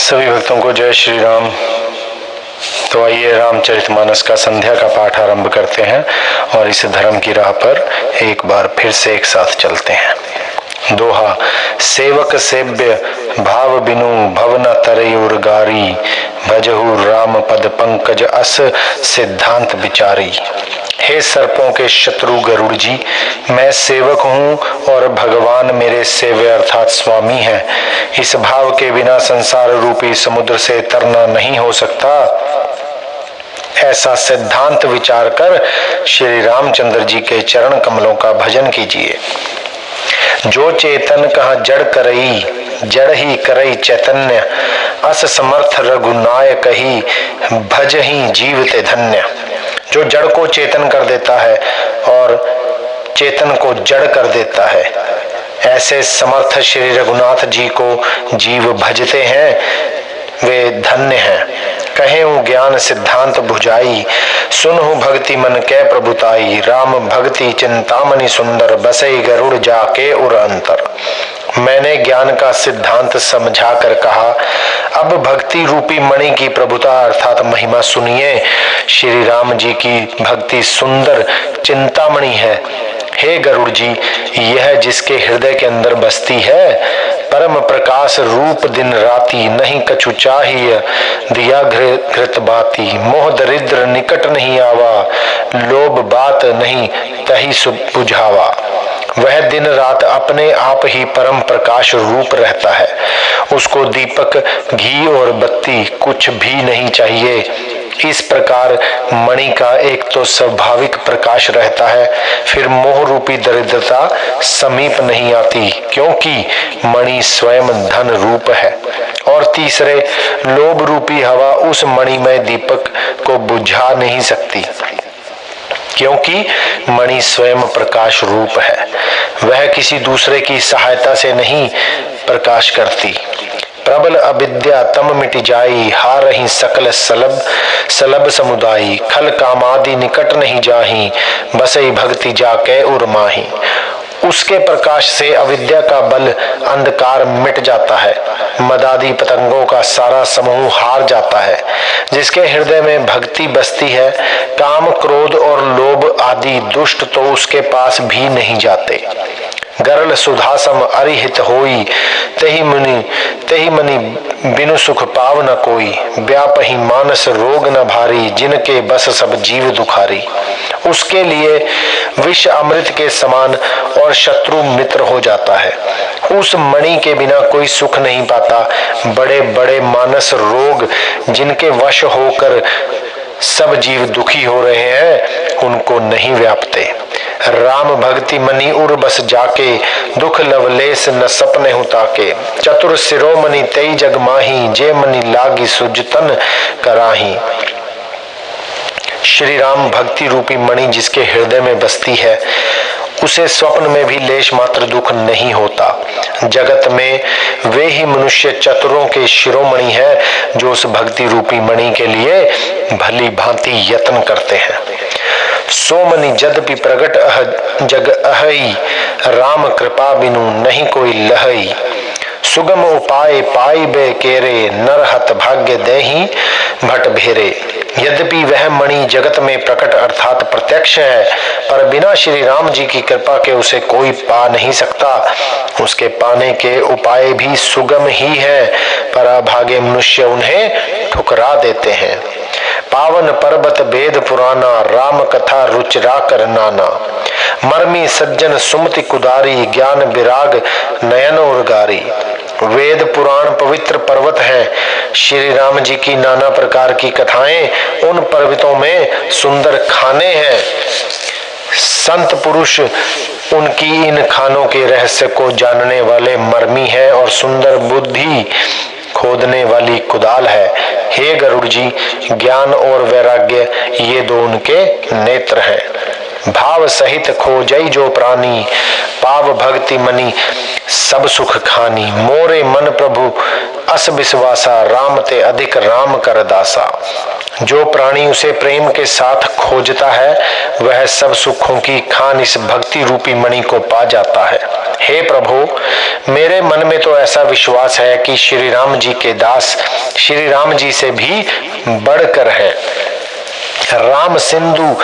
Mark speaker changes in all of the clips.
Speaker 1: सभी भक्तों को जय श्री राम। तो आइए रामचरितमानस का संध्या का पाठ आरंभ करते हैं और इस धर्म की राह पर एक बार फिर से एक साथ चलते हैं। दोहा। सेवक सेव्य भाव बिनु भवन तरयुर गारी, भजहु राम पद पंकज अस सिद्धांत विचारी। हे सर्पों के शत्रु गरुड़ जी, मैं सेवक हूँ और भगवान मेरे सेव्य अर्थात स्वामी हैं। इस भाव के बिना संसार रूपी समुद्र से तरना नहीं हो सकता। ऐसा सिद्धांत विचार कर श्री रामचंद्र जी के चरण कमलों का भजन कीजिए। जो चेतन कहाँ जड़ करई, जड़ ही करई चैतन्य, अस समर्थ रघुनायक ही भज ही जीवते धन्य। जो जड़ को चेतन कर देता है और चेतन को जड़ कर देता है, ऐसे समर्थ श्री रघुनाथ जी को जीव भजते हैं, वे धन्य हैं। कहें ज्ञान सिद्धांत भुजाई, सुनहु भक्ति मन कै प्रभुताई। राम भक्ति चिंतामणि सुंदर, बसई गरुड़ जाके उर अंतर। मैंने ज्ञान का सिद्धांत समझा कर कहा, अब भक्ति रूपी मणि की प्रभुता अर्थात महिमा सुनिए। श्री राम जी की भक्ति सुंदर चिंतामणि है। हे गरुड़ जी, यह जिसके हृदय के अंदर बसती है, परम प्रकाश रूप दिन राती, नहीं कछु चाहिए दिया घृत बाती। मोह दरिद्र निकट नहीं आवा, लोभ बात नहीं तही बुझावा। वह दिन रात अपने आप ही परम प्रकाश रूप रहता है। उसको दीपक घी और बत्ती कुछ भी नहीं चाहिए। इस प्रकार मणि का एक तो स्वाभाविक प्रकाश रहता है, फिर मोह रूपी दरिद्रता समीप नहीं आती, क्योंकि मणि स्वयं धन रूप है। और तीसरे, लोभ रूपी हवा उस मणिमय दीपक को बुझा नहीं सकती, क्योंकि मणि स्वयं प्रकाश रूप है। वह किसी दूसरे की सहायता से नहीं प्रकाश करती। प्रबल अविद्या तम मिट जाई, हारहि सकल सलब समुदायी। खल कामादि निकट नहीं जाही, बसई भक्ति जाके उर माही। उसके प्रकाश से अविद्या का बल अंधकार मिट जाता है, मदादि पतंगों का सारा समूह हार जाता है। जिसके हृदय में भक्ति बसती है, काम क्रोध और लोभ आदि दुष्ट तो उसके पास भी नहीं जाते। गरल सुधासम अरिहित होई, तेहि मनि बिनु सुख पाव न कोई। व्यापहि मानस रोग न भारी, जिनके बस सब जीव दुखारी। उसके लिए विष अमृत के समान और शत्रु मित्र हो जाता है। उस मणि के बिना कोई सुख नहीं पाता। बड़े बड़े मानस रोग जिनके वश होकर सब जीव दुखी हो रहे हैं, उनको नहीं व्यापते। राम भक्ति मनि उर बस जाके, दुख लवलेस न सपने हुताके। चतुर शिरोमणि तेई जग माही, जे मनि लागी सुजतन कराही। श्री राम भक्ति रूपी मणि जिसके हृदय में बसती है, उसे स्वप्न में भी लेश मात्र दुख नहीं होता। जगत में वे ही मनुष्य चतुरों के शिरोमणि हैं, जो उस भक्ति रूपी मणि के लिए भली भांति यत्न करते हैं। सो मनि जदपि प्रगट जग अहई, राम कृपा बिनु नहीं कोई लहई। सुगम उपाय पाई बे केरे, नर हत भाग्य देही भट भेरे। यद्यपि वह मणि जगत में प्रकट अर्थात प्रत्यक्ष है, पर बिना श्री राम जी की कृपा के उसे कोई पा नहीं सकता। उसके पाने के उपाय भी सुगम ही है, पर अभागे मनुष्य उन्हें ठुकरा देते हैं। पावन पर्वत वेद पुराना, राम कथा रुचिरा कर नाना। मर्मी सज्जन सुमति कुदारी, ज्ञान विराग नयन उर्गारी। वेद पुराण पवित्र पर्वत हैं। श्री राम जी की नाना प्रकार की कथाएं उन पर्वतों में सुंदर खाने हैं। संत पुरुष उनकी इन खानों के रहस्य को जानने वाले मर्मी हैं और सुंदर बुद्धि खोदने वाली कुदाल है। हे गरुड़ जी, ज्ञान और वैराग्य ये दो उनके नेत्र हैं। भाव सहित खोजई जो प्राणी, पाव भक्ति मनि सब सुख खानी। मोरे मन प्रभु अस विश्वासा, राम ते अधिक राम कर दासा। जो प्राणी उसे प्रेम के साथ खोजता है वह सब सुखों की खान इस भक्ति रूपी मणि को पा जाता है। हे प्रभु, मेरे मन में तो ऐसा विश्वास है कि श्री राम जी के दास श्री राम जी से भी बढ़कर है। राम सिंधु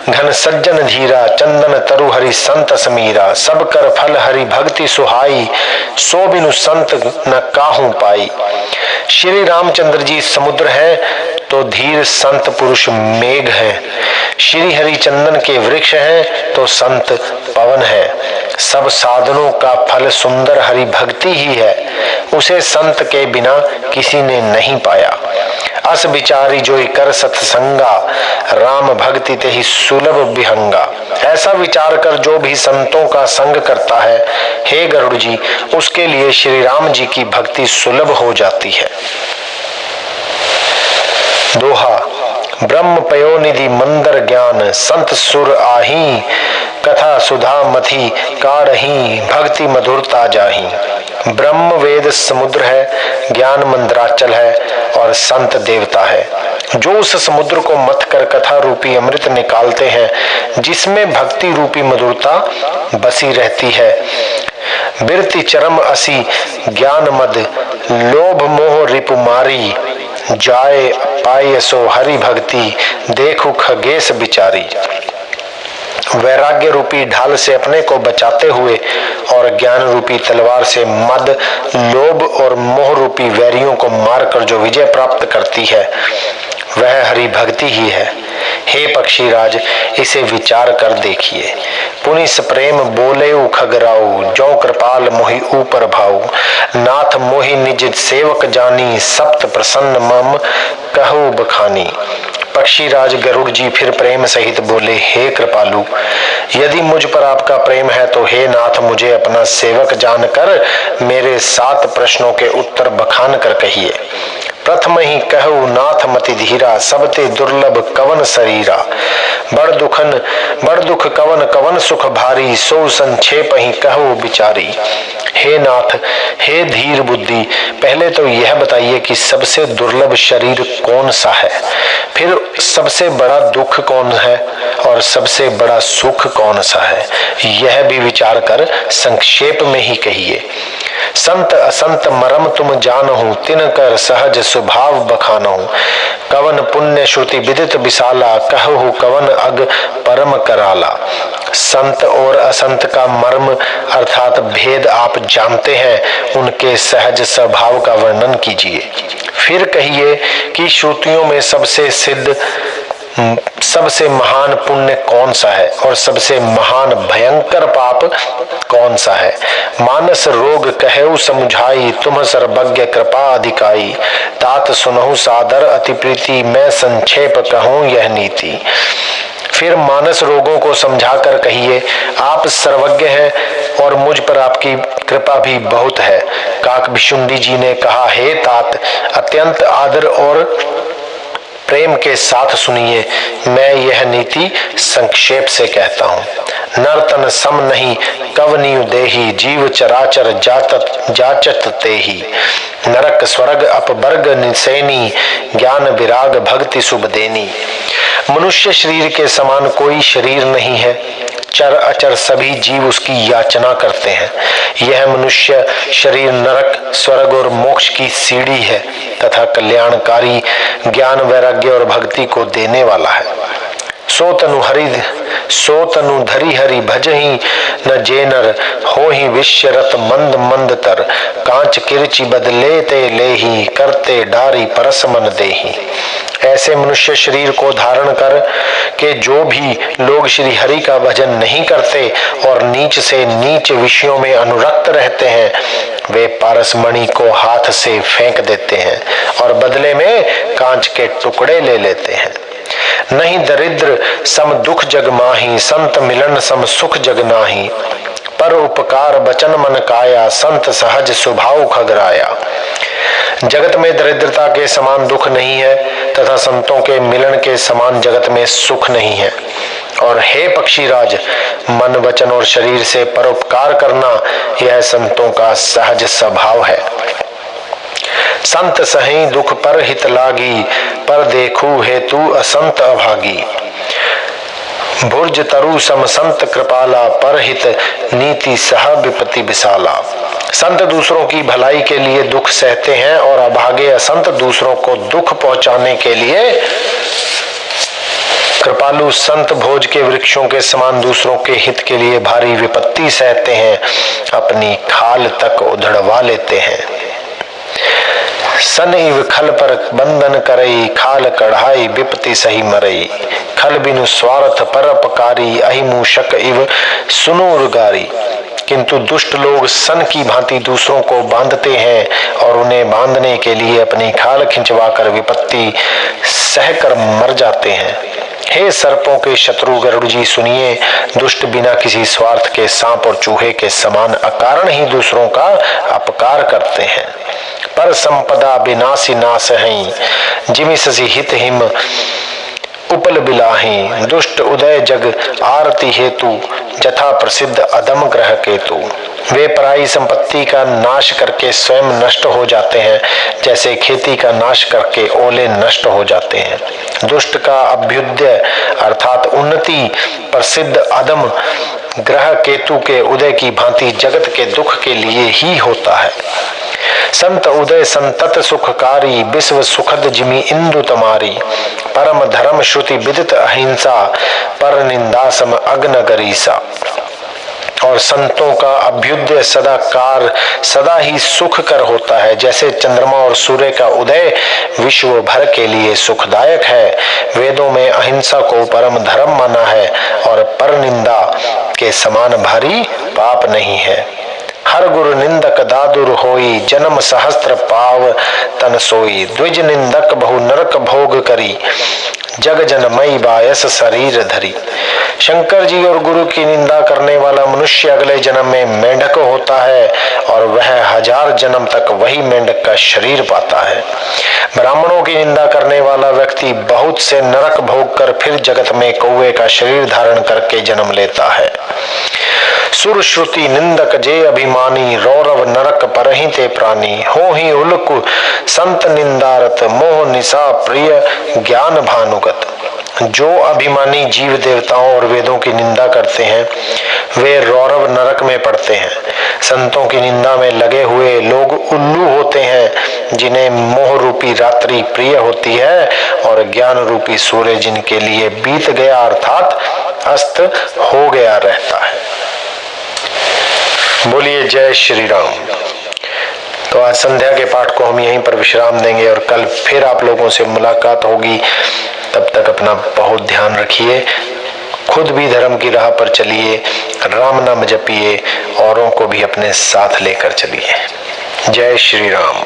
Speaker 1: घन सज्जन धीरा, चंदन तरु हरि संत समीरा। सब कर फल हरि भक्ति सुहाई, सो बिनु संत न काहू पाई। श्री रामचंद्र जी समुद्र है तो धीर संत पुरुष मेघ है। श्री हरि चंदन के वृक्ष हैं तो संत पवन है। सब साधनों का फल सुंदर हरि भक्ति ही है, उसे संत के बिना किसी ने नहीं पाया। अस विचारी जोई कर सत्संगा, राम भक्ति ते ही सुलभ विहंगा। ऐसा विचार कर जो भी संतों का संग करता है, हे गरुड़ जी, उसके लिए श्री राम जी की भक्ति सुलभ हो जाती है। दोहा। ब्रह्म पयोनिधि मंदर ज्ञान, संत सुर आही। कथा सुधा मथी काढ़ही, भक्ति मधुरता जाही। ब्रह्म वेद समुद्र है, ज्ञान मंदराचल है और संत देवता है। जो उस समुद्र को मथ कर कथा रूपी अमृत निकालते हैं, जिसमें भक्ति रूपी मधुरता बसी रहती है। बिरति चरम असी ज्ञान मद, लोभ मोह रिपुमारी। जाए पाए सो हरि भक्ति, देखु खगेश बिचारी। वैराग्य रूपी ढाल से अपने को बचाते हुए और ज्ञान रूपी तलवार से मद, लोभ और मोह रूपी वैरियों को मारकर जो विजय प्राप्त करती है, वह हरि भक्ति ही है। हे पक्षीराज, इसे विचार कर देखिए। पुनिस प्रेम बोले खगराऊ, जो कृपाल मोहि ऊपर भाऊ। नाथ मोहि निज सेवक जानी, सप्त प्रसन्न मम कहु बखानी। पक्षीराज गरुड़ जी फिर प्रेम सहित बोले, हे कृपालु, यदि मुझ पर आपका प्रेम है तो हे नाथ, मुझे अपना सेवक जानकर मेरे 7 प्रश्नों के उत्तर बखान कर कहिए। प्रथम ही कहु नाथ मति धीरा, सबते दुर्लभ कवन शरीरा। बड़ दुख कवन कवन सुख भारी, सो संक्षेप ही कहु बिचारी। हे नाथ, हे धीर बुद्धि, पहले तो यह बताइए कि सबसे दुर्लभ शरीर कौन सा है, फिर सबसे बड़ा दुख कौन है और सबसे बड़ा सुख कौन सा है, यह भी विचार कर संक्षेप में ही कहिए। संत असंत मरम तुम जानहु, तिनकर सहज स्वभाव बखानहु। कवन पुण्य श्रुति विदित विशाला, कहु कवन अग परम कराला। संत और असंत का मर्म अर्थात भेद आप जानते हैं, उनके सहज स्वभाव का वर्णन कीजिए। फिर कहिए कि श्रुतियों में सबसे सिद्ध, सबसे महान पुण्य कौन सा है और सबसे महान भयंकर पाप कौन सा है। मानस रोग कहु समुझाई, तुम सर्वज्ञ कृपा अधिकाई। तात सुनहु सादर अति प्रीति, मैं संक्षेप कहूँ यह नीति। फिर मानस रोगों को समझाकर कहिए, आप सर्वज्ञ हैं और मुझ पर आपकी कृपा भी बहुत है। काकभिशुंडी जी ने कहा, हे तात, अत्यंत आदर और प्रेम के साथ सुनिए, मैं यह नीति संक्षेप से कहता हूँ। नर्तन सम नहीं कवनीय देही, जीव चराचर जाचत तेही। नरक स्वर्ग अपवर्ग निसैनी, ज्ञान विराग भक्ति शुभ देनी। मनुष्य शरीर के समान कोई शरीर नहीं है, चर अचर सभी जीव उसकी याचना करते हैं। यह मनुष्य शरीर नरक, स्वर्ग और मोक्ष की सीढ़ी है तथा कल्याणकारी ज्ञान, वैराग्य और भक्ति को देने वाला है। सो तनु धरि हरि भजहि, न जेनर होहि विश्वरत मंद मंद तर। कांच किरचि बदले ते लेहि, करते डारी परस मन देहि। ऐसे मनुष्य शरीर को धारण कर के जो भी लोग श्री हरि का भजन नहीं करते और नीच से नीच विषयों में अनुरक्त रहते हैं, वे पारस मणि को हाथ से फेंक देते हैं और बदले में कांच के टुकड़े ले लेते हैं। नहीं दरिद्र सम दुख जग माही, संत मिलन सम सुख जग नाही। पर उपकार बचन मन काया, संत सहज स्वभाव खगराया। जगत में दरिद्रता के समान दुख नहीं है तथा संतों के मिलन के समान जगत में सुख नहीं है। और हे पक्षीराज, मन वचन और शरीर से परोपकार करना यह संतों का सहज स्वभाव है। संत सही दुख पर हित लागी, पर देखू हेतु असंत अभागी। भुर्ज तरु सम संत कृपाला, पर हित नीति सह विपत्ति विशाला। संत दूसरों की भलाई के लिए दुख सहते हैं और अभागे असंत दूसरों को दुख पहुंचाने के लिए कृपालु संत भोज के वृक्षों के समान दूसरों के हित के लिए भारी विपत्ति सहते हैं, अपनी खाल तक उधड़वा लेते हैं। सन इव खल पर बंधन करई, खाल कढ़ाई विपत्ति सही मरई। खल बिनु स्वार्थ पर अपकारी, अहि मूषक इव सुनूर गारी। किंतु दुष्ट लोग सन की भांति दूसरों को बांधते हैं और उन्हें बांधने के लिए अपनी खाल खिंचवाकर विपत्ति सहकर मर जाते हैं। हे सर्पों के शत्रु गरुड़ जी सुनिए, दुष्ट बिना किसी स्वार्थ के सांप और चूहे के समान अकारण ही दूसरों का अपकार करते हैं। पर संपदा विनाशी नाश हैं, जिमि ससी हित हिम उपल बिलाही। दुष्ट उदय जग आरती हेतु, जथा प्रसिद्ध अदम ग्रह केतु। वे पराई संपत्ति का नाश करके स्वयं नष्ट हो जाते हैं, जैसे खेती का नाश करके ओले नष्ट हो जाते हैं। दुष्ट का अभ्युदय अर्थात उन्नति प्रसिद्ध अदम ग्रह केतु के उदय की भांति जगत के दुख के लिए ही होता है। संत उदय संतत सुखकारी, विश्व सुखद जिमि इंदु तमारी। परम धर्म श्रुति विदित अहिंसा, पर निंदा सम अग्न गरीसा। और संतों का अभ्युदय सदा ही सुख कर होता है, जैसे चंद्रमा और सूर्य का उदय विश्व भर के लिए सुखदायक है। वेदों में अहिंसा को परम धर्म माना है और पर निंदा के समान भारी पाप नहीं है। हर गुरु निंदक दादुर होई, जन्म सहस्त्र पाव तन सोई। द्विज निंदक बहु नरक भोग करी, जग जनमई बायस शरीर धरी। शंकर जी और गुरु की निंदा करने वाला मनुष्य अगले जन्म में मेंढक होता है और वह 1000 जन्म तक वही मेंढक का शरीर पाता है। ब्राह्मणों की निंदा करने वाला व्यक्ति बहुत से नरक भोग कर फिर जगत में कौवे का शरीर धारण करके जन्म लेता है। सुर श्रुति निंदक जे अभिमानी, रौरव नरक परहि ते प्राणी। हो ही उल्क संत निंदारत, मोह निशा प्रिय ज्ञान भानुगत। जो अभिमानी जीव देवताओं और वेदों की निंदा करते हैं वे रौरव नरक में पड़ते हैं। संतों की निंदा में लगे हुए लोग उल्लू होते हैं, जिन्हें मोह रूपी रात्रि प्रिय होती है और ज्ञान रूपी सूर्य जिनके लिए बीत गया अर्थात अस्त हो गया रहता है। बोलिए जय श्री राम। तो आज संध्या के पाठ को हम यहीं पर विश्राम देंगे और कल फिर आप लोगों से मुलाकात होगी। तब तक अपना बहुत ध्यान रखिए, खुद भी धर्म की राह पर चलिए, राम नाम जपिए, औरों को भी अपने साथ लेकर चलिए। जय श्री राम।